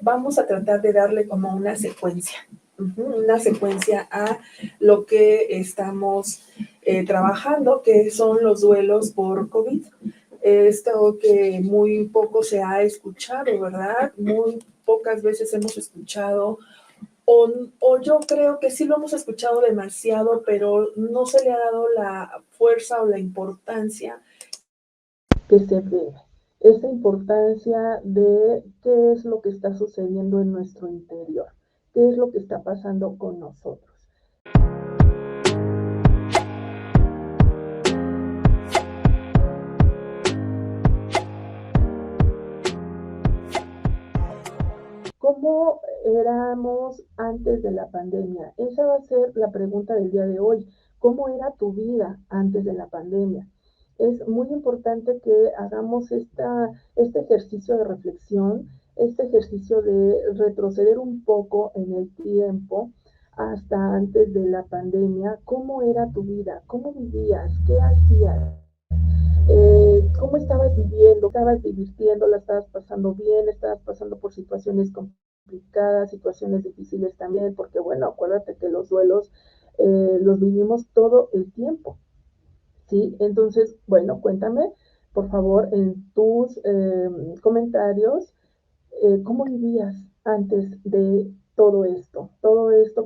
vamos a tratar de darle como una secuencia. Una secuencia a lo que estamos trabajando, que son los duelos por COVID. Esto que muy poco se ha escuchado, ¿verdad? Muy pocas veces hemos escuchado, o yo creo que sí lo hemos escuchado demasiado, pero no se le ha dado la fuerza o la importancia que se debe. Esa importancia de qué es lo que está sucediendo en nuestro interior, qué es lo que está pasando con nosotros. ¿Cómo éramos antes de la pandemia? Esa va a ser la pregunta del día de hoy. ¿Cómo era tu vida antes de la pandemia? Es muy importante que hagamos este ejercicio de reflexión, este ejercicio de retroceder un poco en el tiempo hasta antes de la pandemia. ¿Cómo era tu vida? ¿Cómo vivías? ¿Qué hacías? ¿Cómo estabas viviendo? ¿Estabas divirtiendo? ¿La estabas pasando bien? ¿Estabas pasando por situaciones complicadas, situaciones difíciles también? Porque bueno, acuérdate que los duelos los vivimos todo el tiempo, ¿sí? Entonces, bueno, cuéntame, por favor, en tus comentarios, ¿cómo vivías antes de todo esto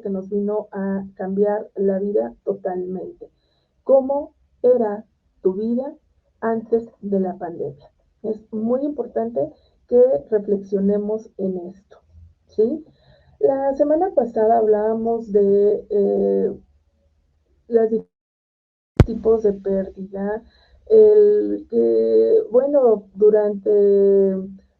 que nos vino a cambiar la vida totalmente? ¿Cómo era tu vida antes de la pandemia? Es muy importante que reflexionemos en esto, ¿sí? La semana pasada hablábamos de los tipos de pérdida, el que, bueno, durante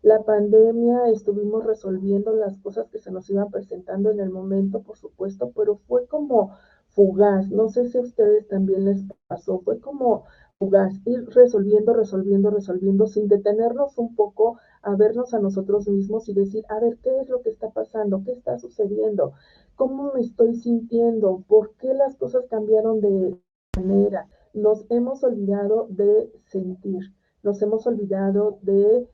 la pandemia estuvimos resolviendo las cosas que se nos iban presentando en el momento, por supuesto, pero fue como fugaz. No sé si a ustedes también les pasó, fue como fugaz, ir resolviendo, resolviendo, resolviendo, sin detenernos un poco a vernos a nosotros mismos y decir, a ver, ¿qué es lo que está pasando? ¿Qué está sucediendo? ¿Cómo me estoy sintiendo? ¿Por qué las cosas cambiaron de manera? Nos hemos olvidado de sentir, nos hemos olvidado de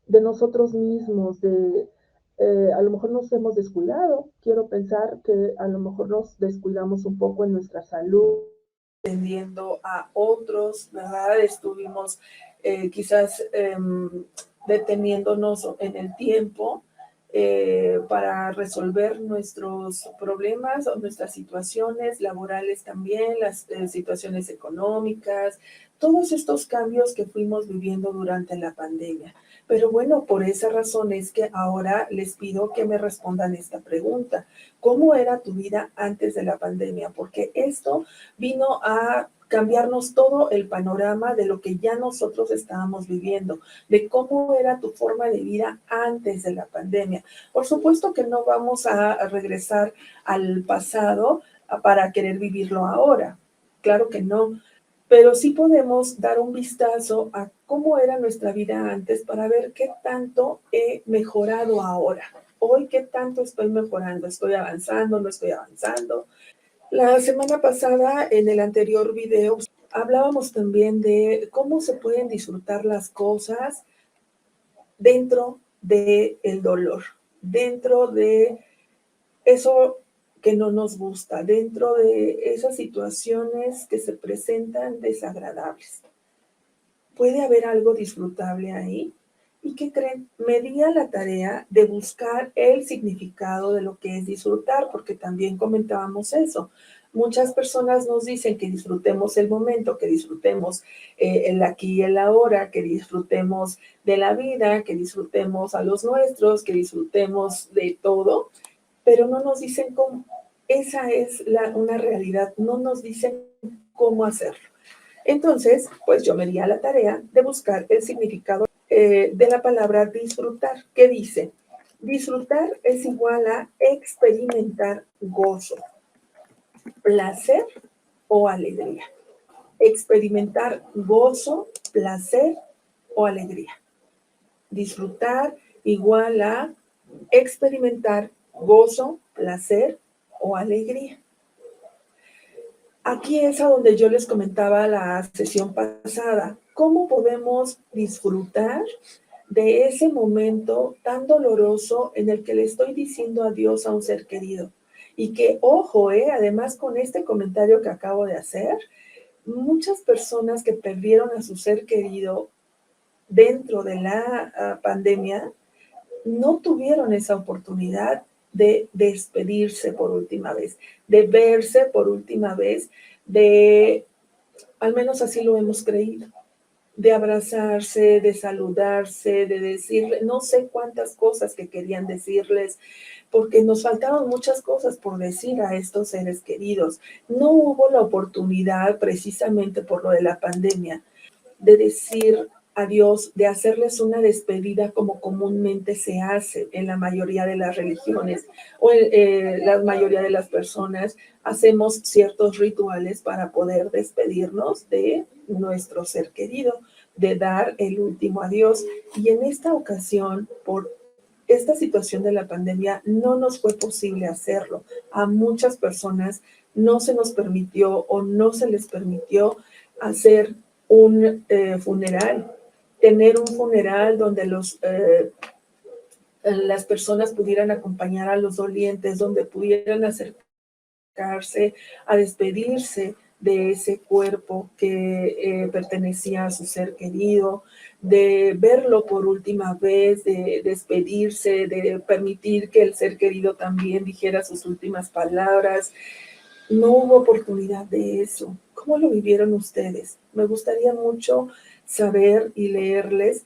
nosotros mismos, a lo mejor nos hemos descuidado. Quiero pensar que a lo mejor nos descuidamos un poco en nuestra salud, atendiendo a otros, ¿verdad? Estuvimos quizás deteniéndonos en el tiempo para resolver nuestros problemas o nuestras situaciones laborales también, las situaciones económicas, todos estos cambios que fuimos viviendo durante la pandemia. Pero bueno, por esa razón es que ahora les pido que me respondan esta pregunta. ¿Cómo era tu vida antes de la pandemia? Porque esto vino a cambiarnos todo el panorama de lo que ya nosotros estábamos viviendo, de cómo era tu forma de vida antes de la pandemia. Por supuesto que no vamos a regresar al pasado para querer vivirlo ahora, claro que no, pero sí podemos dar un vistazo a cómo era nuestra vida antes para ver qué tanto he mejorado ahora. Hoy, ¿qué tanto estoy mejorando? ¿Estoy avanzando? ¿No estoy avanzando? La semana pasada, en el anterior video, hablábamos también de cómo se pueden disfrutar las cosas dentro del dolor, dentro de eso que no nos gusta, dentro de esas situaciones que se presentan desagradables. ¿Puede haber algo disfrutable ahí? ¿Y qué creen? Me di a la tarea de buscar el significado de lo que es disfrutar, porque también comentábamos eso. Muchas personas nos dicen que disfrutemos el momento, que disfrutemos el aquí y el ahora, que disfrutemos de la vida, que disfrutemos a los nuestros, que disfrutemos de todo, pero no nos dicen cómo. Esa es una realidad, no nos dicen cómo hacerlo. Entonces, pues yo me di a la tarea de buscar el significado de la palabra disfrutar. ¿Qué dice? Disfrutar es igual a experimentar gozo, placer o alegría. Experimentar gozo, placer o alegría. Disfrutar igual a experimentar gozo, placer o alegría. Aquí es a donde yo les comentaba la sesión pasada, cómo podemos disfrutar de ese momento tan doloroso en el que le estoy diciendo adiós a un ser querido. Y que, ojo, además con este comentario que acabo de hacer, muchas personas que perdieron a su ser querido dentro de la pandemia no tuvieron esa oportunidad de despedirse por última vez, de verse por última vez, de, al menos así lo hemos creído, de abrazarse, de saludarse, de decirle, no sé cuántas cosas que querían decirles, porque nos faltaron muchas cosas por decir a estos seres queridos. No hubo la oportunidad, precisamente por lo de la pandemia, de decir adiós, de hacerles una despedida como comúnmente se hace en la mayoría de las religiones o en la mayoría de las personas. Hacemos ciertos rituales para poder despedirnos de nuestro ser querido, de dar el último adiós. Y en esta ocasión, por esta situación de la pandemia, no nos fue posible hacerlo. A muchas personas no se nos permitió o no se les permitió hacer un funeral, tener un funeral donde las personas pudieran acompañar a los dolientes, donde pudieran acercarse a despedirse de ese cuerpo que pertenecía a su ser querido, de verlo por última vez, de despedirse, de permitir que el ser querido también dijera sus últimas palabras. No hubo oportunidad de eso. ¿Cómo lo vivieron ustedes? Me gustaría mucho saber y leerles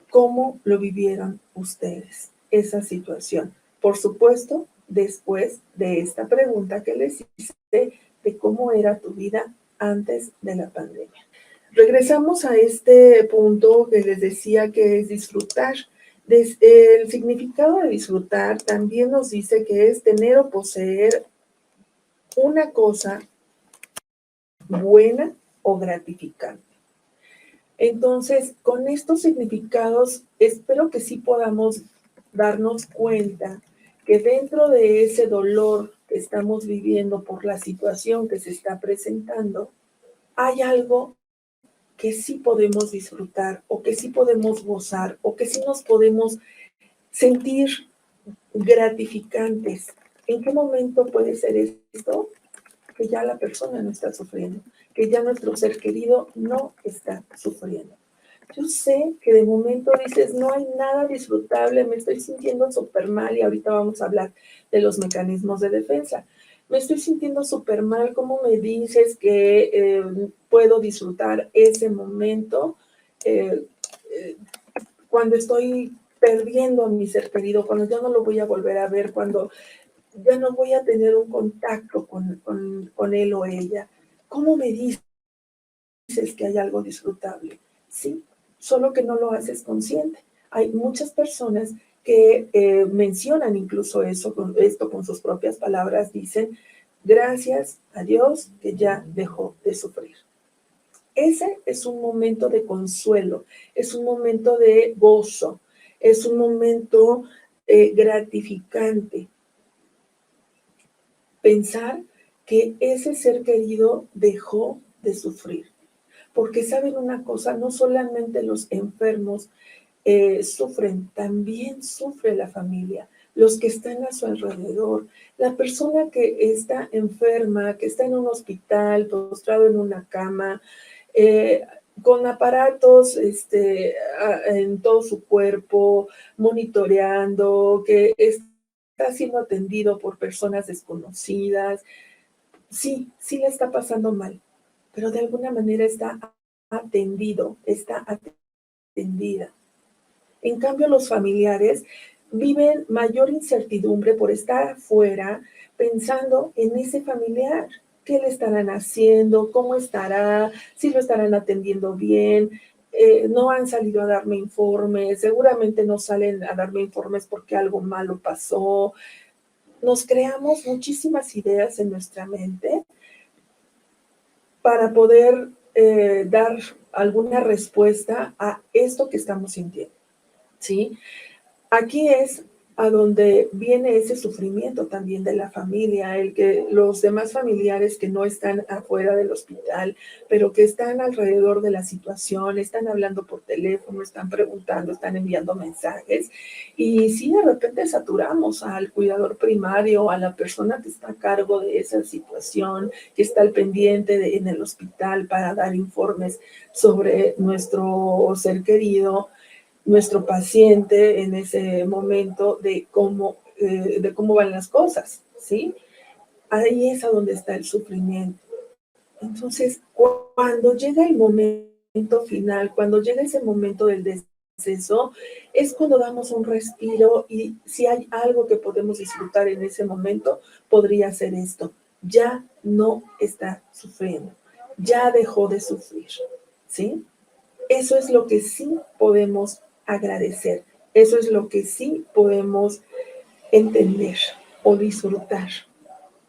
cómo lo vivieron ustedes, esa situación. Por supuesto, después de esta pregunta que les hice de cómo era tu vida antes de la pandemia. Regresamos a este punto que les decía que es disfrutar. El significado de disfrutar también nos dice que es tener o poseer una cosa buena o gratificante. Entonces, con estos significados, espero que sí podamos darnos cuenta que dentro de ese dolor que estamos viviendo por la situación que se está presentando, hay algo que sí podemos disfrutar o que sí podemos gozar o que sí nos podemos sentir gratificantes. ¿En qué momento puede ser esto? Que ya la persona no está sufriendo, que ya nuestro ser querido no está sufriendo. Yo sé que de momento dices, no hay nada disfrutable, me estoy sintiendo súper mal y ahorita vamos a hablar de los mecanismos de defensa. Me estoy sintiendo súper mal, ¿cómo me dices que puedo disfrutar ese momento eh, eh, cuando estoy perdiendo a mi ser querido, cuando ya no lo voy a volver a ver, cuando ya no voy a tener un contacto con él o ella? ¿Cómo me dices que hay algo disfrutable? Sí, solo que no lo haces consciente. Hay muchas personas que mencionan incluso esto con sus propias palabras, dicen, gracias a Dios que ya dejó de sufrir. Ese es un momento de consuelo, es un momento de gozo, es un momento gratificante. Pensar que ese ser querido dejó de sufrir. Porque saben una cosa, no solamente los enfermos sufren, también sufre la familia, los que están a su alrededor. La persona que está enferma, que está en un hospital, postrado en una cama, eh, con aparatos en todo su cuerpo, monitoreando, que está siendo atendido por personas desconocidas. Sí, sí le está pasando mal, pero de alguna manera está atendido, está atendida. En cambio, los familiares viven mayor incertidumbre por estar afuera pensando en ese familiar. ¿Qué le estarán haciendo? ¿Cómo estará? ¿Si lo estarán atendiendo bien? No han salido a darme informes, seguramente no salen a darme informes porque algo malo pasó. Nos creamos muchísimas ideas en nuestra mente para poder dar alguna respuesta a esto que estamos sintiendo, ¿sí? Aquí es a donde viene ese sufrimiento también de la familia, el que los demás familiares que no están afuera del hospital, pero que están alrededor de la situación, están hablando por teléfono, están preguntando, están enviando mensajes, y sí, de repente saturamos al cuidador primario, a la persona que está a cargo de esa situación, que está al pendiente en el hospital para dar informes sobre nuestro ser querido, nuestro paciente en ese momento de cómo van las cosas, ¿sí? Ahí es a donde está el sufrimiento. Entonces, cuando llega el momento final, cuando llega ese momento del deceso, es cuando damos un respiro y si hay algo que podemos disfrutar en ese momento, podría ser esto. Ya no está sufriendo, ya dejó de sufrir, ¿sí? Eso es lo que sí podemos agradecer, eso es lo que sí podemos entender o disfrutar.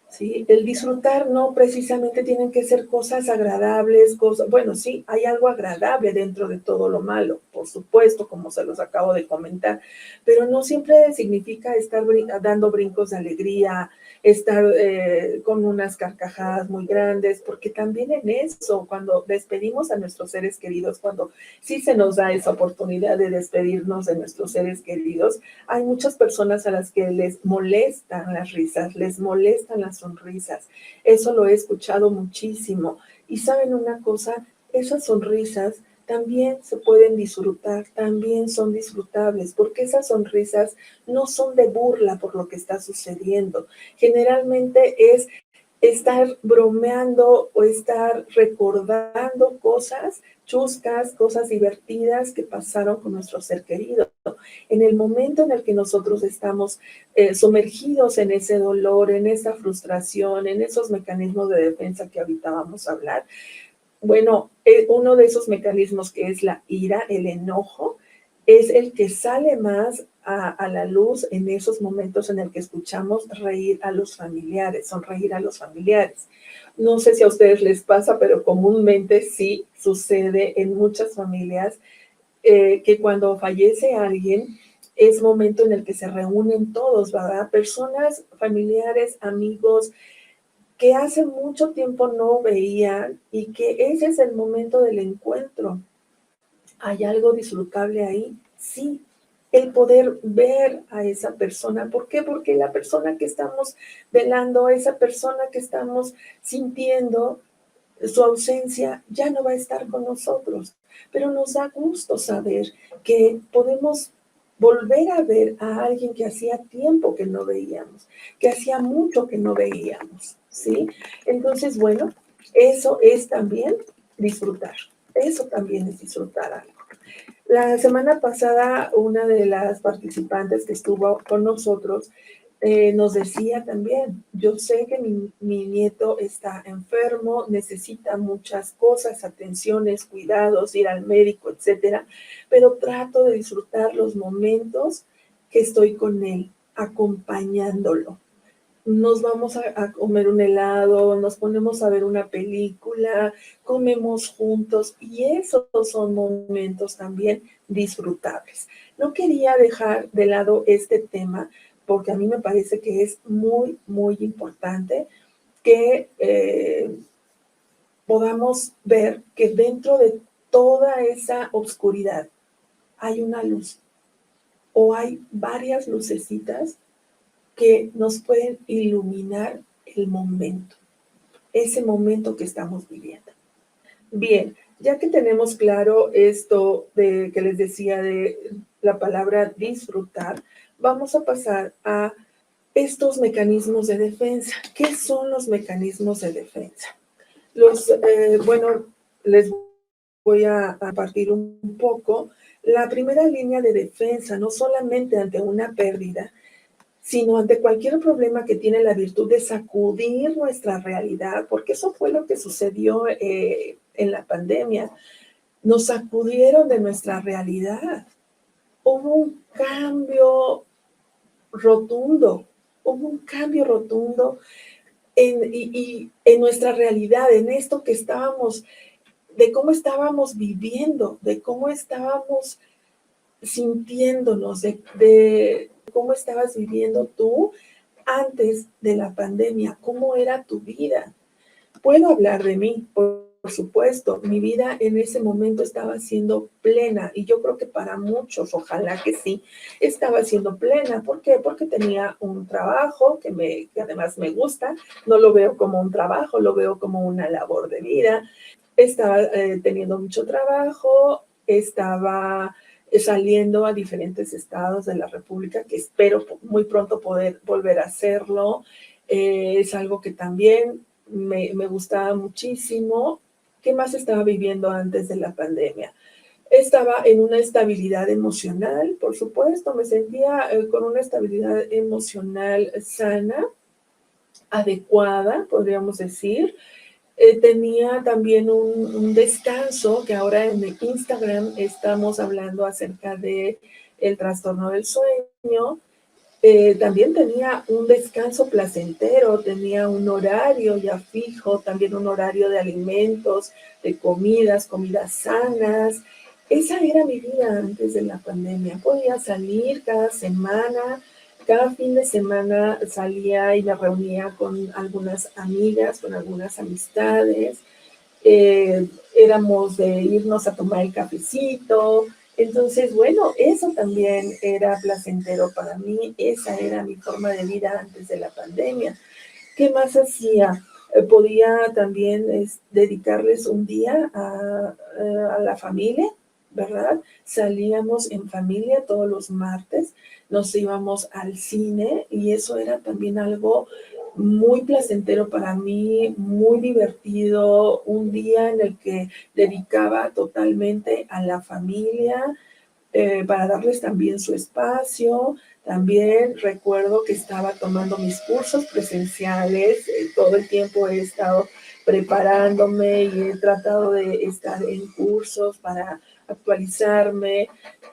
¿Sí? El disfrutar no precisamente tienen que ser cosas agradables, cosas, bueno, sí, hay algo agradable dentro de todo lo malo, por supuesto, como se los acabo de comentar, pero no siempre significa estar dando brincos de alegría, estar con unas carcajadas muy grandes, porque también en eso, cuando despedimos a nuestros seres queridos, cuando sí se nos da esa oportunidad de despedirnos de nuestros seres queridos, hay muchas personas a las que les molestan las risas, les molestan las sonrisas. Eso lo he escuchado muchísimo. Y saben una cosa, esas sonrisas también se pueden disfrutar, también son disfrutables, porque esas sonrisas no son de burla por lo que está sucediendo. Generalmente es estar bromeando o estar recordando cosas chuscas, cosas divertidas que pasaron con nuestro ser querido. En el momento en el que nosotros estamos sumergidos en ese dolor, en esa frustración, en esos mecanismos de defensa que ahorita vamos a hablar, bueno, uno de esos mecanismos que es la ira, el enojo, es el que sale más a la luz en esos momentos en el que escuchamos reír a los familiares, sonreír a los familiares. No sé si a ustedes les pasa, pero comúnmente sí sucede en muchas familias que cuando fallece alguien es momento en el que se reúnen todos, ¿verdad? Personas, familiares, amigos, que hace mucho tiempo no veían y que ese es el momento del encuentro. ¿Hay algo disfrutable ahí? Sí, el poder ver a esa persona. ¿Por qué? Porque la persona que estamos velando, esa persona que estamos sintiendo, su ausencia ya no va a estar con nosotros, pero nos da gusto saber que podemos volver a ver a alguien que hacía tiempo que no veíamos, que hacía mucho que no veíamos, ¿sí? Entonces, bueno, eso es también disfrutar, eso también es disfrutar algo. La semana pasada, una de las participantes que estuvo con nosotros nos decía también, yo sé que mi nieto está enfermo, necesita muchas cosas, atenciones, cuidados, ir al médico, etcétera, pero trato de disfrutar los momentos que estoy con él, acompañándolo. Nos vamos a comer un helado, nos ponemos a ver una película, comemos juntos y esos son momentos también disfrutables. No quería dejar de lado este tema porque a mí me parece que es muy, muy importante que podamos ver que dentro de toda esa oscuridad hay una luz o hay varias lucecitas que nos pueden iluminar el momento, ese momento que estamos viviendo. Bien, ya que tenemos claro esto de que les decía de la palabra disfrutar, vamos a pasar a estos mecanismos de defensa. ¿Qué son los mecanismos de defensa? Bueno, les voy a partir un poco. La primera línea de defensa, no solamente ante una pérdida, sino ante cualquier problema que tiene la virtud de sacudir nuestra realidad, porque eso fue lo que sucedió en la pandemia. Nos sacudieron de nuestra realidad. Hubo un cambio rotundo, hubo un cambio rotundo en nuestra realidad, en esto que estábamos, de cómo estábamos viviendo, de cómo estábamos sintiéndonos, de cómo estabas viviendo tú antes de la pandemia, cómo era tu vida. Puedo hablar de mí, por supuesto, mi vida en ese momento estaba siendo plena y yo creo que para muchos, ojalá que sí, estaba siendo plena. ¿Por qué? Porque tenía un trabajo que además me gusta, no lo veo como un trabajo, lo veo como una labor de vida. Estaba teniendo mucho trabajo, estaba saliendo a diferentes estados de la República, que espero muy pronto poder volver a hacerlo. Es algo que también me gustaba muchísimo. ¿Qué más estaba viviendo antes de la pandemia? Estaba en una estabilidad emocional, por supuesto, me sentía con una estabilidad emocional sana, adecuada, podríamos decir. Tenía también un descanso, que ahora en Instagram estamos hablando acerca de el trastorno del sueño. También tenía un descanso placentero, tenía un horario ya fijo, también un horario de alimentos, de comidas sanas. Esa era mi vida antes de la pandemia. Podía salir cada fin de semana salía y me reunía con algunas amigas, con algunas amistades. Éramos de irnos a tomar el cafecito. Entonces, bueno, eso también era placentero para mí, esa era mi forma de vida antes de la pandemia. ¿Qué más hacía? Podía también dedicarles un día a la familia, ¿verdad? Salíamos en familia todos los martes, nos íbamos al cine y eso era también algo muy placentero para mí, muy divertido, un día en el que dedicaba totalmente a la familia, para darles también su espacio. También recuerdo que estaba tomando mis cursos presenciales, todo el tiempo he estado preparándome y he tratado de estar en cursos para actualizarme.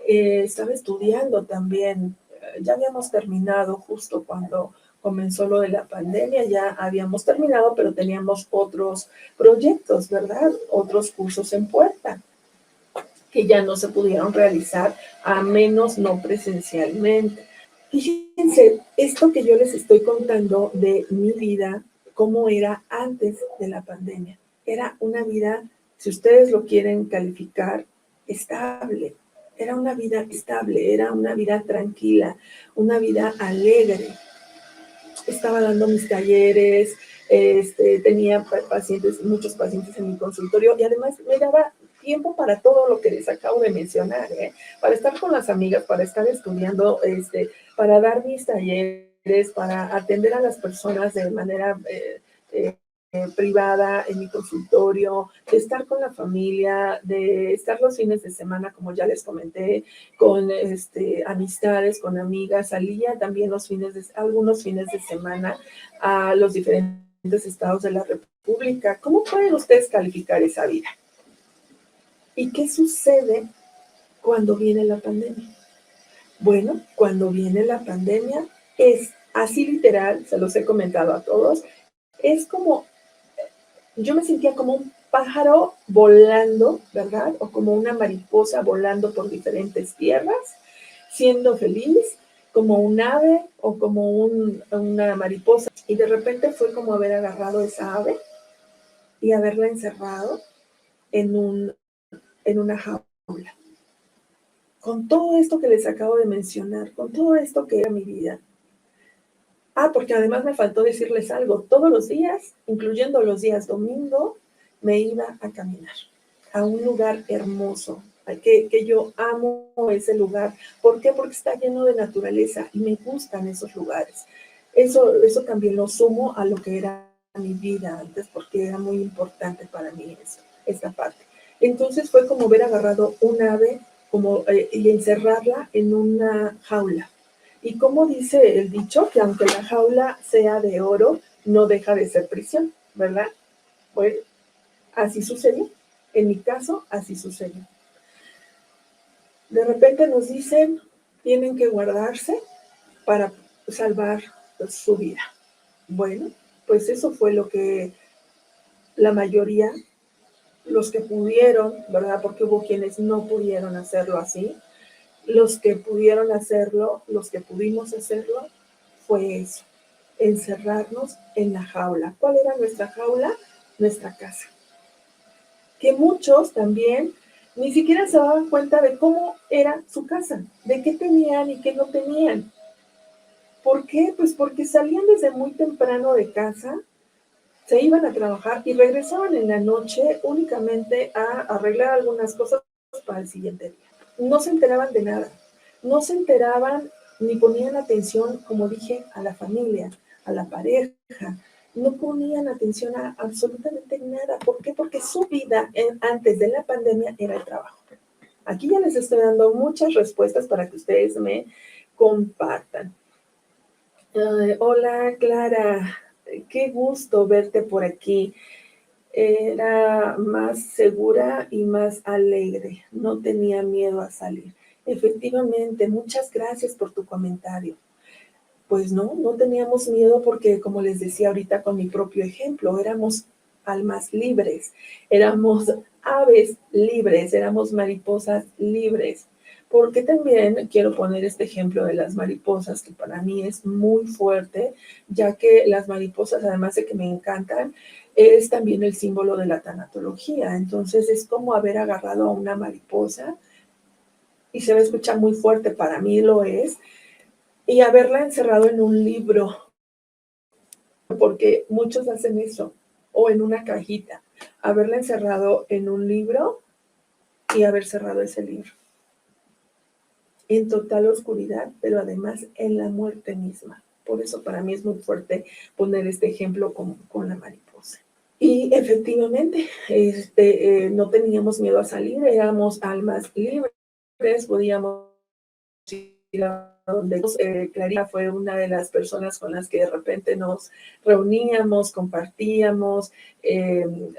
Estaba estudiando también, ya habíamos terminado justo cuando comenzó lo de la pandemia, ya habíamos terminado, pero teníamos otros proyectos, ¿verdad? Otros cursos en puerta que ya no se pudieron realizar, a menos no presencialmente. Fíjense, esto que yo les estoy contando de mi vida, cómo era antes de la pandemia. Era una vida, si ustedes lo quieren calificar, estable. Era una vida estable, era una vida tranquila, una vida alegre. Estaba dando mis talleres, tenía pacientes, muchos pacientes en mi consultorio y además me daba tiempo para todo lo que les acabo de mencionar, para estar con las amigas, para estar estudiando, para dar mis talleres, para atender a las personas de manera privada en mi consultorio, de estar con la familia, de estar los fines de semana, como ya les comenté, con amistades, con amigas. Salía también algunos fines de semana a los diferentes estados de la República. ¿Cómo pueden ustedes calificar esa vida? ¿Y qué sucede cuando viene la pandemia? Bueno, cuando viene la pandemia es así literal, se los he comentado a todos, es como, yo me sentía como un pájaro volando, ¿verdad? O como una mariposa volando por diferentes tierras, siendo feliz, como un ave o como una mariposa. Y de repente fue como haber agarrado esa ave y haberla encerrado en, en una jaula. Con todo esto que les acabo de mencionar, con todo esto que era mi vida. Porque además me faltó decirles algo. Todos los días, incluyendo los días domingo, me iba a caminar a un lugar hermoso, que yo amo ese lugar. ¿Por qué? Porque está lleno de naturaleza y me gustan esos lugares. Eso también lo sumo a lo que era mi vida antes, porque era muy importante para mí esta parte. Entonces fue como haber agarrado un ave y encerrarla en una jaula. Y como dice el dicho, que aunque la jaula sea de oro, no deja de ser prisión, ¿verdad? Pues así sucedió. En mi caso, así sucedió. De repente nos dicen, tienen que guardarse para salvar su vida. Bueno, pues eso fue lo que la mayoría, los que pudieron, ¿verdad? Porque hubo quienes no pudieron hacerlo así, los que pudieron hacerlo, los que pudimos hacerlo, fue eso, encerrarnos en la jaula. ¿Cuál era nuestra jaula? Nuestra casa. Que muchos también ni siquiera se daban cuenta de cómo era su casa, de qué tenían y qué no tenían. ¿Por qué? Pues porque salían desde muy temprano de casa, se iban a trabajar y regresaban en la noche únicamente a arreglar algunas cosas para el siguiente día. No se enteraban de nada, no se enteraban ni ponían atención, como dije, a la familia, a la pareja, no ponían atención a absolutamente nada. ¿Por qué? Porque su vida antes de la pandemia era el trabajo. Aquí ya les estoy dando muchas respuestas para que ustedes me compartan. Hola, Clara, qué gusto verte por aquí. Era más segura y más alegre, no tenía miedo a salir. Efectivamente, muchas gracias por tu comentario. Pues no teníamos miedo porque, como les decía ahorita con mi propio ejemplo, éramos almas libres, éramos aves libres, éramos mariposas libres. Porque también quiero poner este ejemplo de las mariposas, que para mí es muy fuerte, ya que las mariposas, además de que me encantan, es también el símbolo de la tanatología. Entonces es como haber agarrado a una mariposa, y se va a escuchar muy fuerte, para mí lo es, y haberla encerrado en un libro, porque muchos hacen eso, o en una cajita, haberla encerrado en un libro y haber cerrado ese libro en total oscuridad, pero además en la muerte misma. Por eso para mí es muy fuerte poner este ejemplo con la mariposa. Y efectivamente, no teníamos miedo a salir, éramos almas libres, podíamos ir a donde Clarita fue una de las personas con las que de repente nos reuníamos, compartíamos,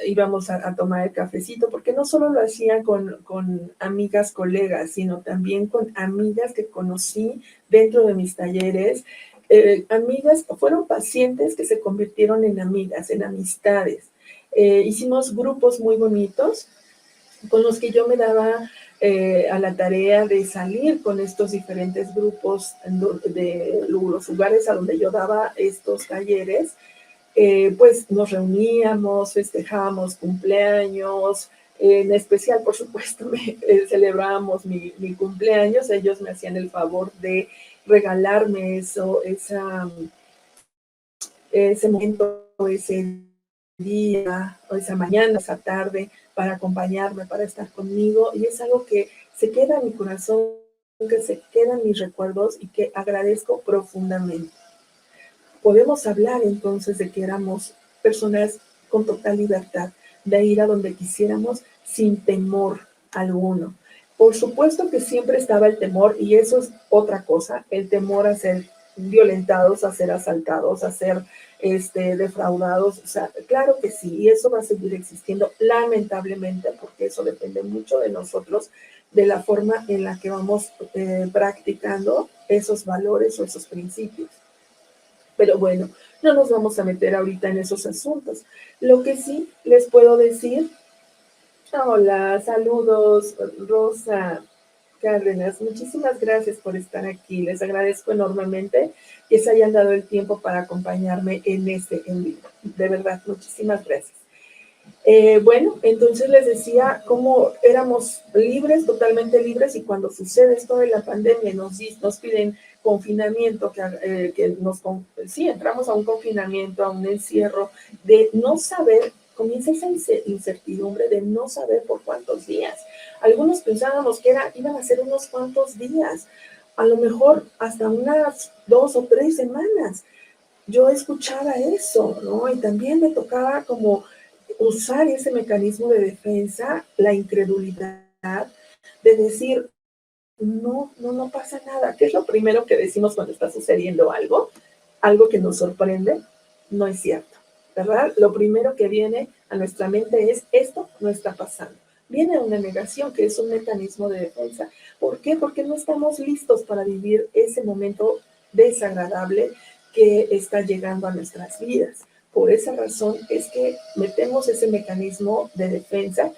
íbamos a tomar el cafecito, porque no solo lo hacía con amigas, colegas, sino también con amigas que conocí dentro de mis talleres, amigas, fueron pacientes que se convirtieron en amigas, en amistades. Hicimos grupos muy bonitos con los que yo me daba a la tarea de salir con estos diferentes grupos de los lugares a donde yo daba estos talleres. Pues nos reuníamos, festejábamos cumpleaños, en especial, por supuesto, celebrábamos mi cumpleaños. Ellos me hacían el favor de regalarme ese momento, ese día, o esa mañana, esa tarde, para acompañarme, para estar conmigo, y es algo que se queda en mi corazón, que se queda en mis recuerdos y que agradezco profundamente. Podemos hablar entonces de que éramos personas con total libertad, de ir a donde quisiéramos sin temor alguno. Por supuesto que siempre estaba el temor, y eso es otra cosa, el temor a ser violentados, a ser asaltados, a ser defraudados. O sea, claro que sí, y eso va a seguir existiendo, lamentablemente, porque eso depende mucho de nosotros, de la forma en la que vamos practicando esos valores o esos principios. Pero bueno, no nos vamos a meter ahorita en esos asuntos. Lo que sí les puedo decir, hola, saludos, Rosa Cárdenas, muchísimas gracias por estar aquí. Les agradezco enormemente que se hayan dado el tiempo para acompañarme en este en vivo. De verdad, muchísimas gracias. Bueno, entonces les decía cómo éramos libres, totalmente libres, y cuando sucede esto de la pandemia, nos piden confinamiento, sí, entramos a un confinamiento, a un encierro, de no saber, comienza esa incertidumbre de no saber por cuántos días. Algunos pensábamos que iban a ser unos cuantos días, a lo mejor hasta unas 2 o 3 semanas. Yo escuchaba eso, ¿no? Y también me tocaba como usar ese mecanismo de defensa, la incredulidad, de decir, no pasa nada. ¿Qué es lo primero que decimos cuando está sucediendo algo? Algo que nos sorprende, no es cierto, ¿verdad? Lo primero que viene a nuestra mente es, esto no está pasando. Viene una negación, que es un mecanismo de defensa. ¿Por qué? Porque no estamos listos para vivir ese momento desagradable que está llegando a nuestras vidas. Por esa razón es que metemos ese mecanismo de defensa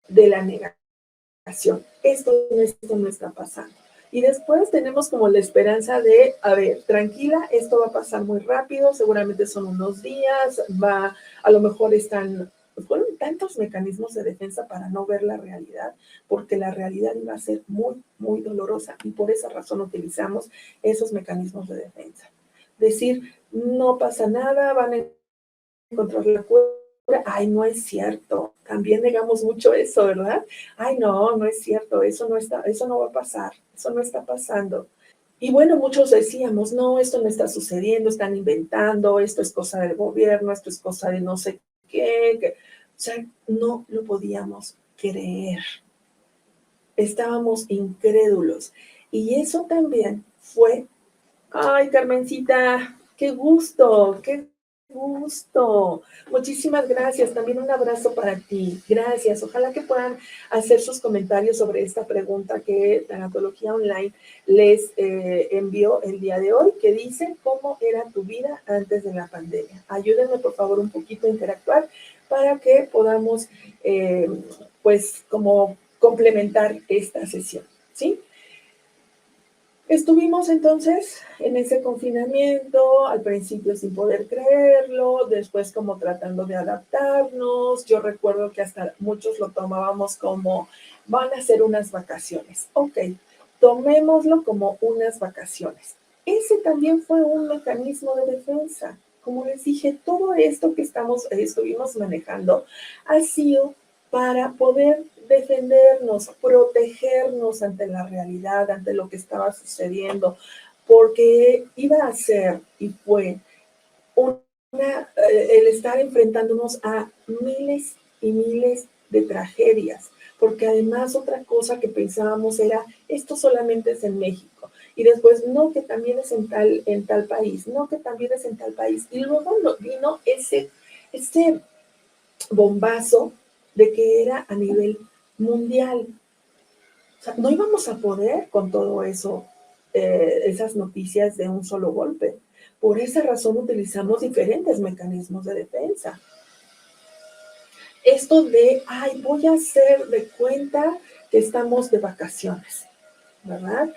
de la negación. esto no está pasando. Y después tenemos como la esperanza de, a ver, tranquila, esto va a pasar muy rápido, seguramente son unos días, a lo mejor fueron tantos mecanismos de defensa para no ver la realidad, porque la realidad iba a ser muy, muy dolorosa y por esa razón utilizamos esos mecanismos de defensa. Decir, no pasa nada, van a encontrar la cura. Ay, no es cierto. También negamos mucho eso, ¿verdad? Ay, no, no es cierto. Eso no va a pasar. Eso no está pasando. Y bueno, muchos decíamos, no, esto no está sucediendo, están inventando, esto es cosa del gobierno, esto es cosa de no sé qué. O sea, no lo podíamos creer. Estábamos incrédulos. Y eso también fue, ay, Carmencita, qué gusto, qué gusto. Muchísimas gracias. También un abrazo para ti. Gracias. Ojalá que puedan hacer sus comentarios sobre esta pregunta que Tanatología Online les envió el día de hoy, que dice, ¿cómo era tu vida antes de la pandemia? Ayúdenme, por favor, un poquito a interactuar para que podamos, pues, como complementar esta sesión, ¿sí? Estuvimos entonces en ese confinamiento, al principio sin poder creerlo, después como tratando de adaptarnos. Yo recuerdo que hasta muchos lo tomábamos como, van a ser unas vacaciones. Ok, tomémoslo como unas vacaciones. Ese también fue un mecanismo de defensa. Como les dije, todo esto que estuvimos manejando ha sido para poder defendernos, protegernos ante la realidad, ante lo que estaba sucediendo, porque iba a ser y fue el estar enfrentándonos a miles y miles de tragedias, porque además otra cosa que pensábamos era, esto solamente es en México, y después, no, que también es en tal país, no, que también es en tal país, y luego vino ese bombazo de que era a nivel mundial. O sea, no íbamos a poder con todo eso, esas noticias de un solo golpe. Por esa razón utilizamos diferentes mecanismos de defensa. Esto de, ay, voy a hacer de cuenta que estamos de vacaciones, ¿verdad?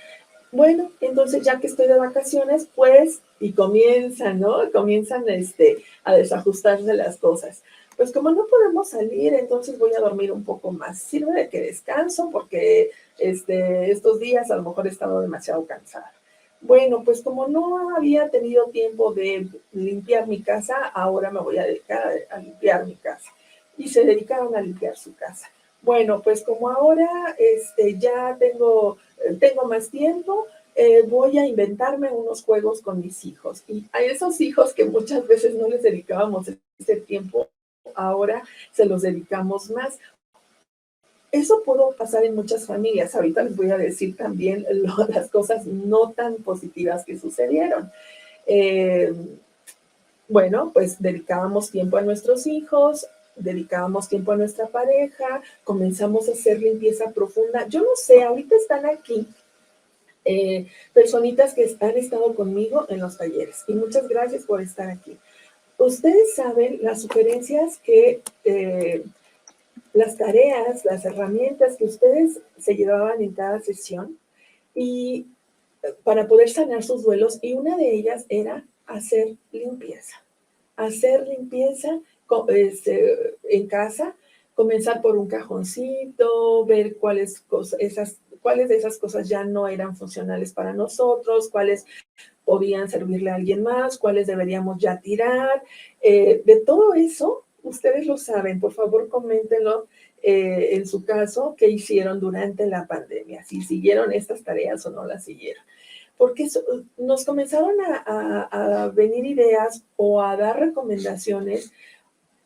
Bueno, entonces ya que estoy de vacaciones, pues, y comienzan, ¿no? Comienzan a desajustarse las cosas. Pues como no podemos salir, entonces voy a dormir un poco más. Sirve de que descanso porque estos días a lo mejor he estado demasiado cansada. Bueno, pues como no había tenido tiempo de limpiar mi casa, ahora me voy a dedicar a limpiar mi casa. Y se dedicaron a limpiar su casa. Bueno, pues como ahora ya tengo más tiempo, voy a inventarme unos juegos con mis hijos. Y a esos hijos que muchas veces no les dedicábamos ese tiempo, ahora se los dedicamos más. Eso pudo pasar en muchas familias. Ahorita les voy a decir también las cosas no tan positivas que sucedieron. Bueno, pues dedicábamos tiempo a nuestros hijos, dedicábamos tiempo a nuestra pareja, comenzamos a hacer limpieza profunda. Yo no sé, ahorita están aquí personitas que han estado conmigo en los talleres y muchas gracias por estar aquí. Ustedes saben las sugerencias las tareas, las herramientas que ustedes se llevaban en cada sesión y para poder sanar sus duelos, y una de ellas era hacer limpieza. Hacer limpieza en casa, comenzar por un cajoncito, ver cuáles de esas cosas ya no eran funcionales para nosotros, cuáles podían servirle a alguien más, cuáles deberíamos ya tirar. De todo eso, ustedes lo saben, por favor coméntenlo en su caso, qué hicieron durante la pandemia, si siguieron estas tareas o no las siguieron. Porque nos comenzaron a venir ideas o a dar recomendaciones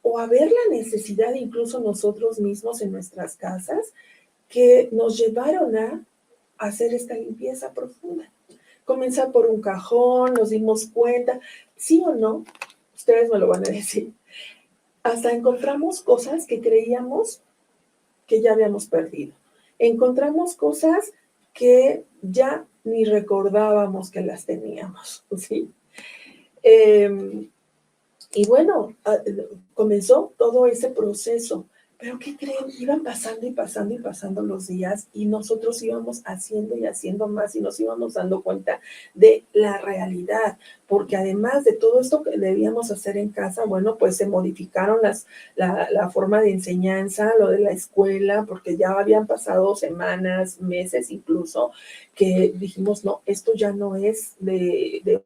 o a ver la necesidad incluso nosotros mismos en nuestras casas que nos llevaron a hacer esta limpieza profunda. Comenzar por un cajón, nos dimos cuenta, sí o no, ustedes me lo van a decir, hasta encontramos cosas que creíamos que ya habíamos perdido. Encontramos cosas que ya ni recordábamos que las teníamos, ¿sí? Y bueno, comenzó todo ese proceso Pero ¿qué creen? Iban pasando y pasando y pasando los días y nosotros íbamos haciendo y haciendo más y nos íbamos dando cuenta de la realidad, porque además de todo esto que debíamos hacer en casa, bueno, pues se modificaron la forma de enseñanza, lo de la escuela, porque ya habían pasado semanas, meses incluso, que dijimos, no, esto ya no es de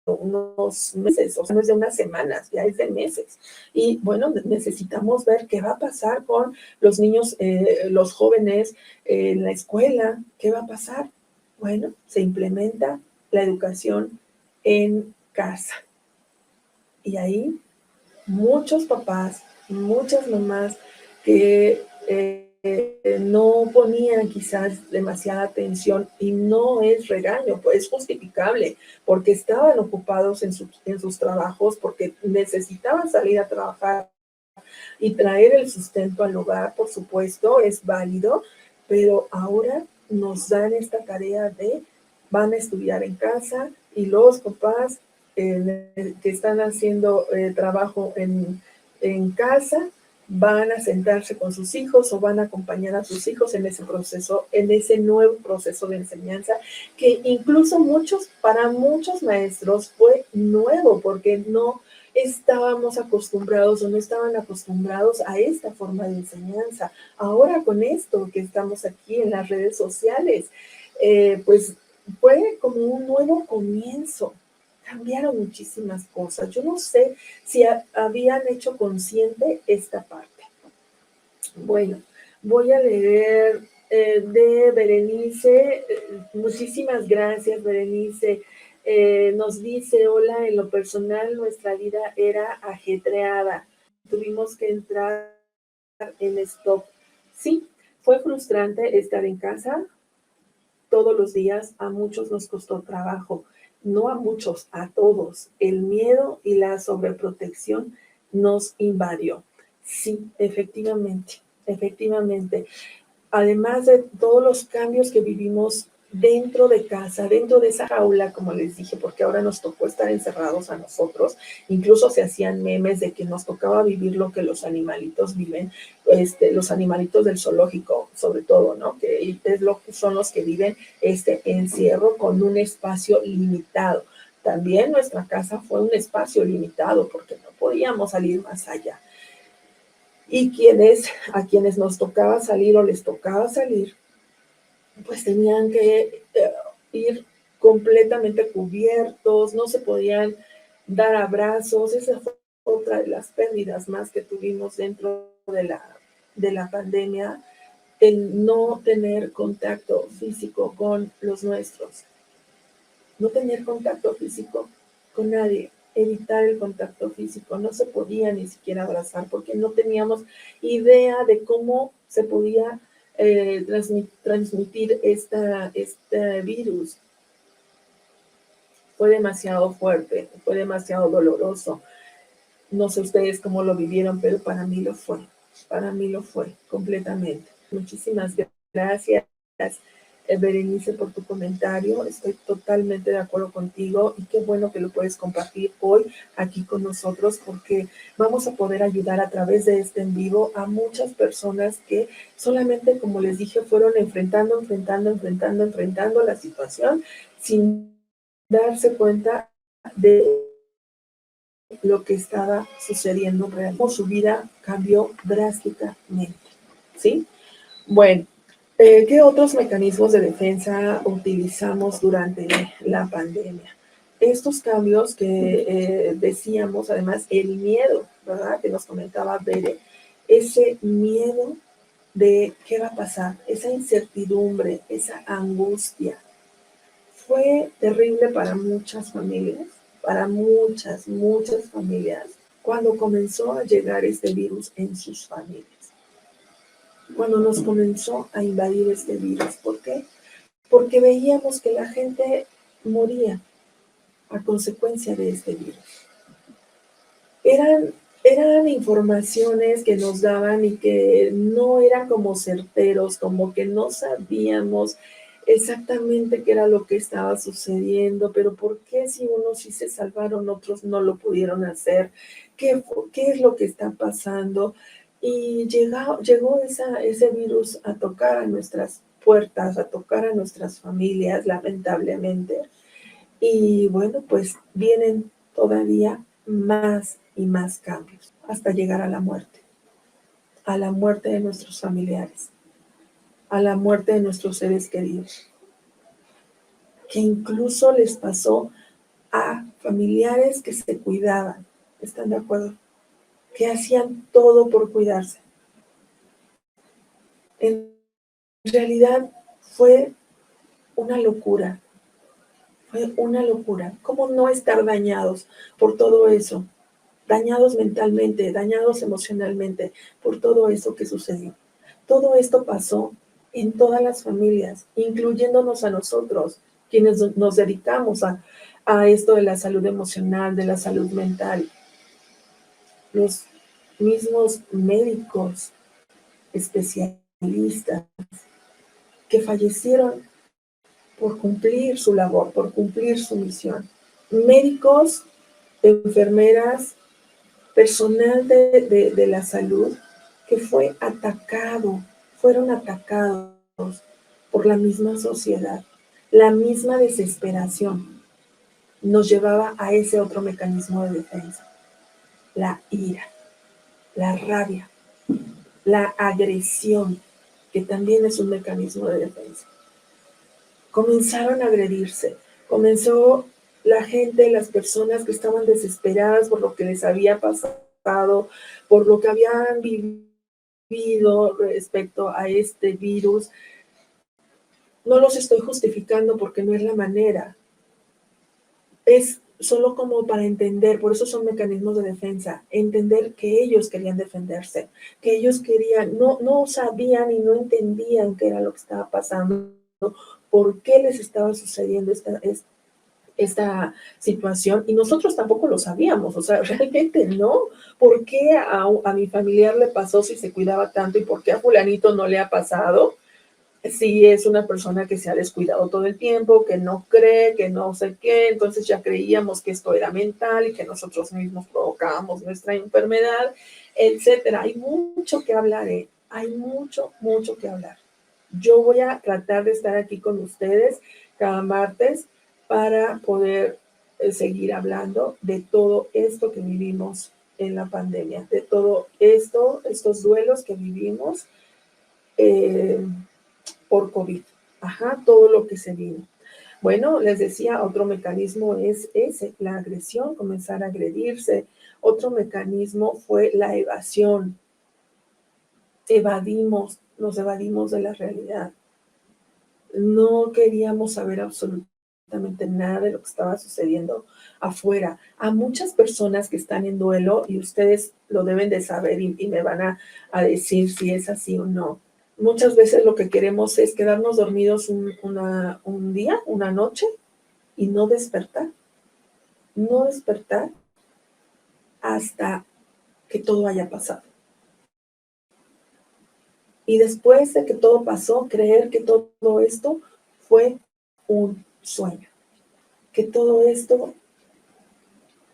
unos meses, o sea, no es de unas semanas, ya es de meses. Y bueno, necesitamos ver qué va a pasar con los niños, los jóvenes en la escuela, qué va a pasar. Bueno, se implementa la educación en casa. Y ahí muchos papás, muchas mamás que no ponían quizás demasiada atención y no es regaño, pues es justificable, porque estaban ocupados en sus trabajos, porque necesitaban salir a trabajar y traer el sustento al hogar, por supuesto, es válido, pero ahora nos dan esta tarea de van a estudiar en casa y los papás que están haciendo trabajo en casa van a sentarse con sus hijos o van a acompañar a sus hijos en ese proceso, en ese nuevo proceso de enseñanza, que incluso para muchos maestros fue nuevo, porque no estábamos acostumbrados o no estaban acostumbrados a esta forma de enseñanza. Ahora con esto que estamos aquí en las redes sociales, pues fue como un nuevo comienzo. Cambiaron muchísimas cosas. Yo no sé si habían hecho consciente esta parte. Bueno, voy a leer de Berenice. Muchísimas gracias, Berenice. Nos dice, hola, en lo personal nuestra vida era ajetreada. Tuvimos que entrar en stop. Sí, fue frustrante estar en casa todos los días. A muchos nos costó trabajo. No a muchos, a todos. El miedo y la sobreprotección nos invadió. Sí, efectivamente, efectivamente. Además de todos los cambios que vivimos dentro de casa, dentro de esa jaula, como les dije, porque ahora nos tocó estar encerrados a nosotros, incluso se hacían memes de que nos tocaba vivir lo que los animalitos viven, los animalitos del zoológico, sobre todo, ¿no? Que es lo que son los que viven este encierro con un espacio limitado. También nuestra casa fue un espacio limitado porque no podíamos salir más allá. Y a quienes nos tocaba salir o les tocaba salir, pues tenían que ir completamente cubiertos, no se podían dar abrazos. Esa fue otra de las pérdidas más que tuvimos dentro de la pandemia, el no tener contacto físico con los nuestros, no tener contacto físico con nadie, evitar el contacto físico. No se podía ni siquiera abrazar porque no teníamos idea de cómo se podía transmitir este virus. Fue demasiado fuerte, fue demasiado doloroso. No sé ustedes cómo lo vivieron, pero para mí lo fue completamente. Muchísimas gracias, Berenice, por tu comentario. Estoy totalmente de acuerdo contigo y qué bueno que lo puedes compartir hoy aquí con nosotros, porque vamos a poder ayudar a través de este en vivo a muchas personas que solamente, como les dije, fueron enfrentando la situación sin darse cuenta de lo que estaba sucediendo realmente. Su vida cambió drásticamente, ¿sí? Bueno, ¿qué otros mecanismos de defensa utilizamos durante la pandemia? Estos cambios que decíamos, además, el miedo, ¿verdad? Que nos comentaba Bere, ese miedo de qué va a pasar, esa incertidumbre, esa angustia, fue terrible para muchas familias, para muchas familias, cuando comenzó a llegar este virus en sus familias, cuando nos comenzó a invadir este virus. ¿Por qué? Porque veíamos que la gente moría a consecuencia de este virus. Eran informaciones que nos daban y que no eran como certeros, como que no sabíamos exactamente qué era lo que estaba sucediendo, pero ¿por qué si unos sí se salvaron, otros no lo pudieron hacer? ¿Qué es lo que está pasando? Y llegó ese virus a tocar a nuestras puertas, a tocar a nuestras familias, lamentablemente. Y bueno, pues vienen todavía más y más cambios hasta llegar a la muerte de nuestros familiares, a la muerte de nuestros seres queridos, que incluso les pasó a familiares que se cuidaban, ¿están de acuerdo? Que hacían todo por cuidarse. En realidad fue una locura, fue una locura. ¿Cómo no estar dañados por todo eso? Dañados mentalmente, dañados emocionalmente por todo eso que sucedió. Todo esto pasó en todas las familias, incluyéndonos a nosotros, quienes nos dedicamos a esto de la salud emocional, de la salud mental. Los mismos médicos, especialistas, que fallecieron por cumplir su labor, por cumplir su misión. Médicos, enfermeras, personal de la salud que fueron atacados por la misma sociedad. La misma desesperación nos llevaba a ese otro mecanismo de defensa, la ira, la rabia, la agresión, que también es un mecanismo de defensa. Comenzaron a agredirse, comenzó la gente, las personas que estaban desesperadas por lo que les había pasado, por lo que habían vivido respecto a este virus. No los estoy justificando porque no es la manera, es solo como para entender, por eso son mecanismos de defensa, entender que ellos querían defenderse, que ellos querían, no sabían y no entendían qué era lo que estaba pasando, por qué les estaba sucediendo esta situación, y nosotros tampoco lo sabíamos, o sea, realmente no. ¿Por qué a mi familiar le pasó si se cuidaba tanto y por qué a fulanito no le ha pasado? Si es una persona que se ha descuidado todo el tiempo, que no cree, que no sé qué, entonces ya creíamos que esto era mental y que nosotros mismos provocábamos nuestra enfermedad, etcétera. Hay mucho que hablar, hay mucho, mucho que hablar. Yo voy a tratar de estar aquí con ustedes cada martes para poder seguir hablando de todo esto que vivimos en la pandemia, de todo esto, estos duelos que vivimos por COVID. Ajá, todo lo que se vino. Bueno, les decía, otro mecanismo es ese, la agresión, comenzar a agredirse. Otro mecanismo fue la evasión. Nos evadimos de la realidad. No queríamos saber absolutamente nada de lo que estaba sucediendo afuera. A muchas personas que están en duelo, y ustedes lo deben de saber y me van a decir si es así o no. Muchas veces lo que queremos es quedarnos dormidos un día, una noche, y no despertar hasta que todo haya pasado. Y después de que todo pasó, creer que todo esto fue un sueño, que todo esto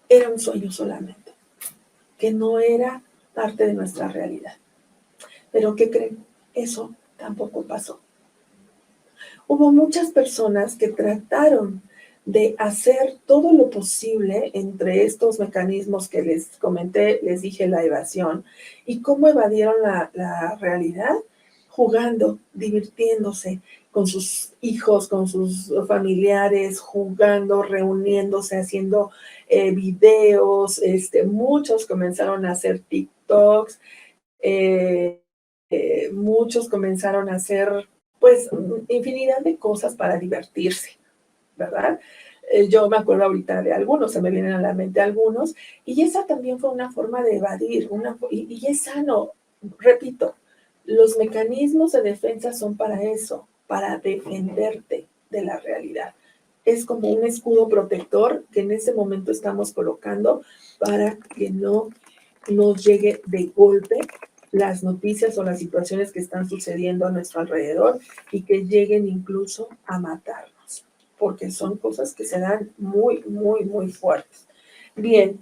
era un sueño solamente, que no era parte de nuestra realidad. Pero ¿qué creen? Eso tampoco pasó. Hubo muchas personas que trataron de hacer todo lo posible entre estos mecanismos que les comenté, les dije la evasión, y cómo evadieron la realidad, jugando, divirtiéndose con sus hijos, con sus familiares, jugando, reuniéndose, haciendo videos, muchos comenzaron a hacer TikToks, eh, muchos comenzaron a hacer pues infinidad de cosas para divertirse, ¿verdad? Yo me acuerdo ahorita de algunos, se me vienen a la mente algunos, y esa también fue una forma de evadir, y es sano, repito, los mecanismos de defensa son para eso, para defenderte de la realidad. Es como un escudo protector que en ese momento estamos colocando para que no nos llegue de golpe las noticias o las situaciones que están sucediendo a nuestro alrededor y que lleguen incluso a matarnos, porque son cosas que se dan muy, muy, muy fuertes. Bien,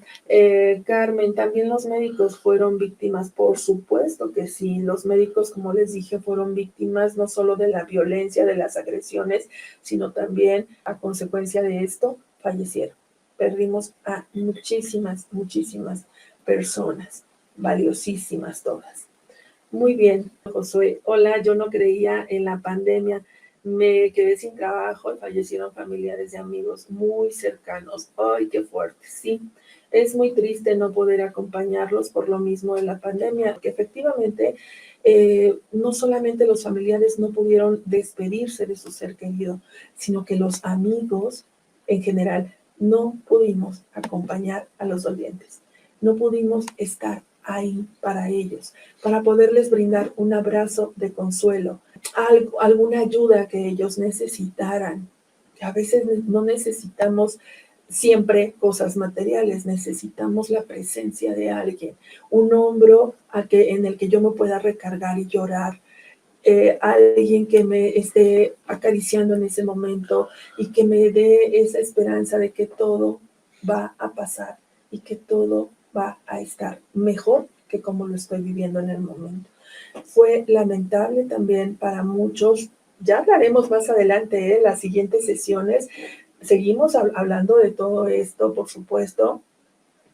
Carmen, también los médicos fueron víctimas, por supuesto que sí. Los médicos, como les dije, fueron víctimas no solo de la violencia, de las agresiones, sino también a consecuencia de esto fallecieron. Perdimos a muchísimas, muchísimas personas, valiosísimas todas. Muy bien, Josué. Hola, yo no creía en la pandemia. Me quedé sin trabajo y fallecieron familiares y amigos muy cercanos. ¡Ay, qué fuerte! Sí, es muy triste no poder acompañarlos por lo mismo de la pandemia, que efectivamente no solamente los familiares no pudieron despedirse de su ser querido, sino que los amigos en general no pudimos acompañar a los dolientes. No pudimos estar ahí para ellos, para poderles brindar un abrazo de consuelo, alguna ayuda que ellos necesitaran. A veces no necesitamos siempre cosas materiales, necesitamos la presencia de alguien, un hombro en el que yo me pueda recargar y llorar, alguien que me esté acariciando en ese momento y que me dé esa esperanza de que todo va a pasar y que todo va a estar mejor que como lo estoy viviendo en el momento. Fue lamentable también para muchos. Ya hablaremos más adelante en las siguientes sesiones. Seguimos hablando de todo esto, por supuesto,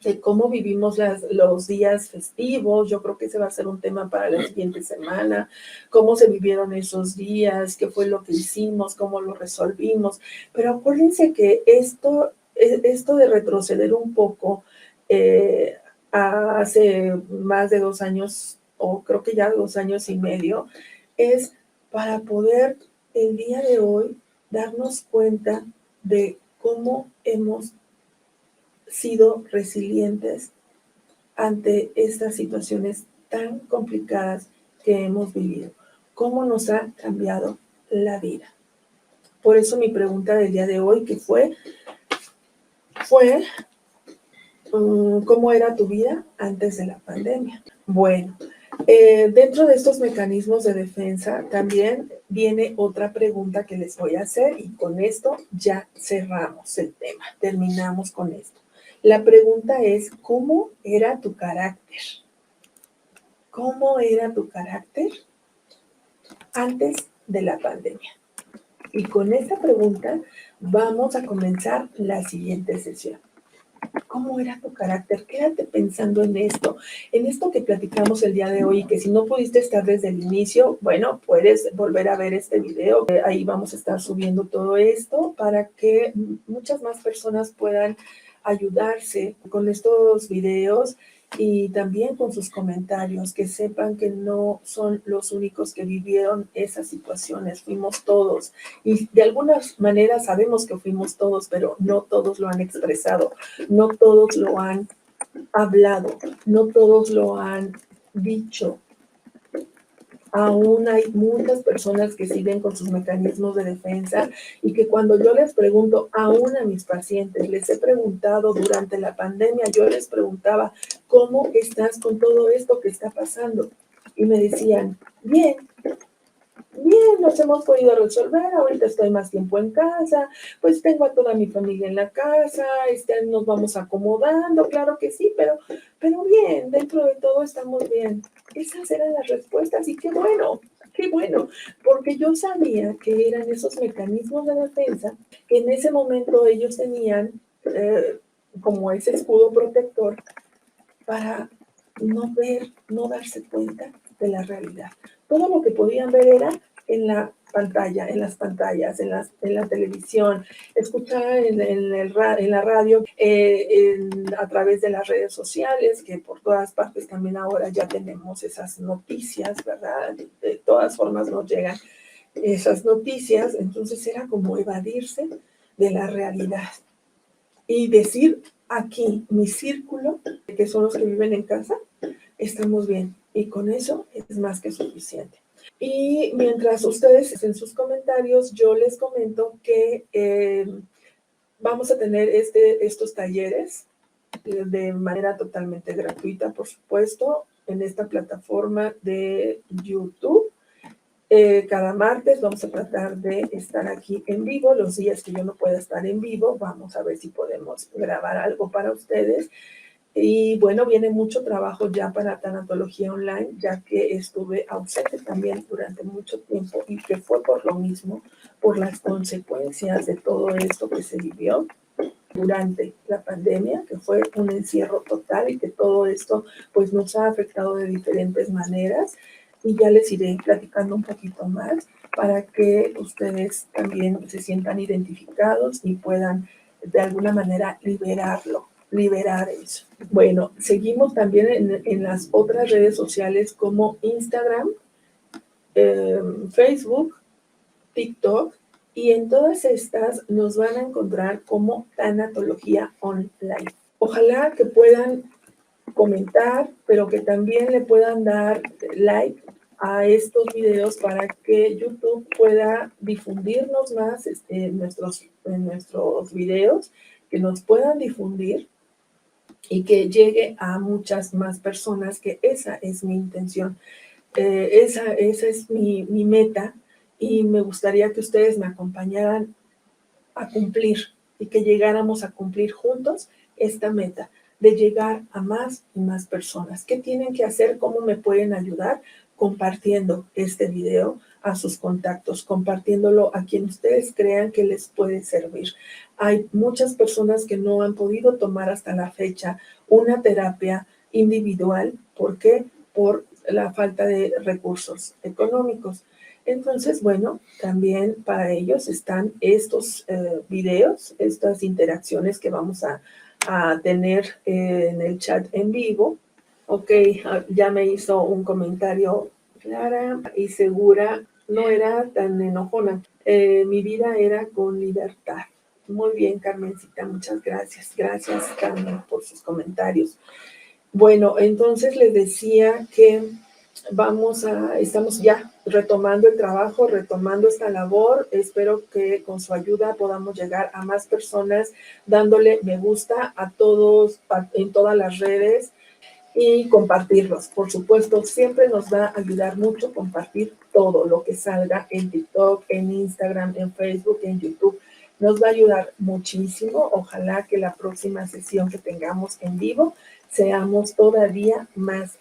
de cómo vivimos los días festivos. Yo creo que ese va a ser un tema para la siguiente semana, cómo se vivieron esos días, qué fue lo que hicimos, cómo lo resolvimos. Pero acuérdense que esto de retroceder un poco hace más de 2 años, o creo que ya 2 años y medio, es para poder el día de hoy darnos cuenta de cómo hemos sido resilientes ante estas situaciones tan complicadas que hemos vivido. ¿Cómo nos ha cambiado la vida? Por eso mi pregunta del día de hoy, que fue ¿cómo era tu vida antes de la pandemia? Bueno, dentro de estos mecanismos de defensa también viene otra pregunta que les voy a hacer y con esto ya cerramos el tema, terminamos con esto. La pregunta es, ¿cómo era tu carácter? ¿Cómo era tu carácter antes de la pandemia? Y con esta pregunta vamos a comenzar la siguiente sesión. ¿Cómo era tu carácter? Quédate pensando en esto que platicamos el día de hoy, que si no pudiste estar desde el inicio, bueno, puedes volver a ver este video. Ahí vamos a estar subiendo todo esto para que muchas más personas puedan ayudarse con estos videos y también con sus comentarios, que sepan que no son los únicos que vivieron esas situaciones, fuimos todos. Y de alguna manera sabemos que fuimos todos, pero no todos lo han expresado, no todos lo han hablado, no todos lo han dicho. Aún hay muchas personas que siguen con sus mecanismos de defensa y que cuando yo les pregunto, aún a mis pacientes, les he preguntado durante la pandemia, yo les preguntaba, ¿cómo estás con todo esto que está pasando? Y me decían, bien, nos hemos podido resolver, ahorita estoy más tiempo en casa, pues tengo a toda mi familia en la casa, nos vamos acomodando, claro que sí, pero bien, dentro de todo estamos bien. Esas eran las respuestas y qué bueno, porque yo sabía que eran esos mecanismos de defensa que en ese momento ellos tenían como ese escudo protector para no ver, no darse cuenta de la realidad. Todo lo que podían ver era en la pantalla, en las pantallas, en la televisión, escuchar en la radio, a través de las redes sociales, que por todas partes también ahora ya tenemos esas noticias, ¿verdad? De todas formas nos llegan esas noticias, entonces era como evadirse de la realidad y decir, aquí, mi círculo, que son los que viven en casa, estamos bien. Y con eso es más que suficiente. Y mientras ustedes hacen sus comentarios, yo les comento que vamos a tener estos talleres de manera totalmente gratuita, por supuesto, en esta plataforma de YouTube. Cada martes vamos a tratar de estar aquí en vivo. Los días que yo no pueda estar en vivo, vamos a ver si podemos grabar algo para ustedes. Y bueno, viene mucho trabajo ya para Tanatología Online, ya que estuve ausente también durante mucho tiempo y que fue por lo mismo, por las consecuencias de todo esto que se vivió durante la pandemia, que fue un encierro total y que todo esto pues nos ha afectado de diferentes maneras, y ya les iré platicando un poquito más para que ustedes también se sientan identificados y puedan de alguna manera liberar eso. Bueno, seguimos también en las otras redes sociales como Instagram, Facebook, TikTok, y en todas estas nos van a encontrar como Tanatología Online. Ojalá que puedan comentar, pero que también le puedan dar like a estos videos para que YouTube pueda difundirnos más en nuestros videos, que nos puedan difundir y que llegue a muchas más personas, que esa es mi intención. Esa es mi meta, y me gustaría que ustedes me acompañaran a cumplir y que llegáramos a cumplir juntos esta meta de llegar a más y más personas. ¿Qué tienen que hacer? ¿Cómo me pueden ayudar? Compartiendo este video a sus contactos, compartiéndolo a quien ustedes crean que les puede servir. Hay muchas personas que no han podido tomar hasta la fecha una terapia individual. ¿Por qué? Por la falta de recursos económicos. Entonces, bueno, también para ellos están estos videos, estas interacciones que vamos a tener en el chat en vivo. Ok, ya me hizo un comentario Clara y Segura, no era tan enojona. Mi vida era con libertad. Muy bien, Carmencita, muchas gracias. Gracias, Carmen, por sus comentarios. Bueno, entonces les decía que estamos ya retomando el trabajo, retomando esta labor. Espero que con su ayuda podamos llegar a más personas, dándole me gusta a todos en todas las redes y compartirlos. Por supuesto, siempre nos va a ayudar mucho compartir todo lo que salga en TikTok, en Instagram, en Facebook, en YouTube. Nos va a ayudar muchísimo. Ojalá que la próxima sesión que tengamos en vivo seamos todavía más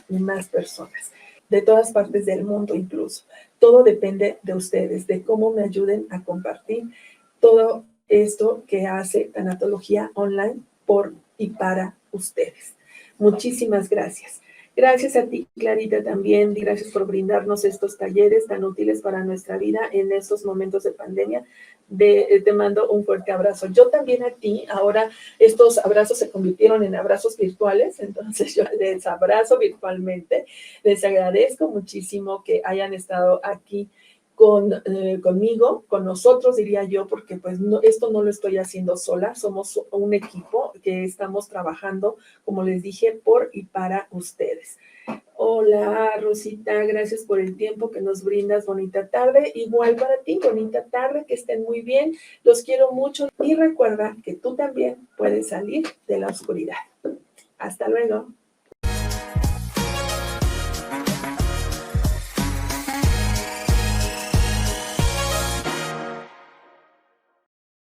y más personas, de todas partes del mundo incluso. Todo depende de ustedes, de cómo me ayuden a compartir todo esto que hace Tanatología Online por y para ustedes. Muchísimas gracias. Gracias a ti, Clarita, también. Gracias por brindarnos estos talleres tan útiles para nuestra vida en estos momentos de pandemia. Te mando un fuerte abrazo. Yo también a ti. Ahora estos abrazos se convirtieron en abrazos virtuales, entonces yo les abrazo virtualmente. Les agradezco muchísimo que hayan estado aquí conmigo, con nosotros, diría yo, porque pues esto no lo estoy haciendo sola, somos un equipo que estamos trabajando, como les dije, por y para ustedes. Hola, Rosita, gracias por el tiempo que nos brindas, bonita tarde, igual para ti, bonita tarde, que estén muy bien, los quiero mucho y recuerda que tú también puedes salir de la oscuridad. Hasta luego.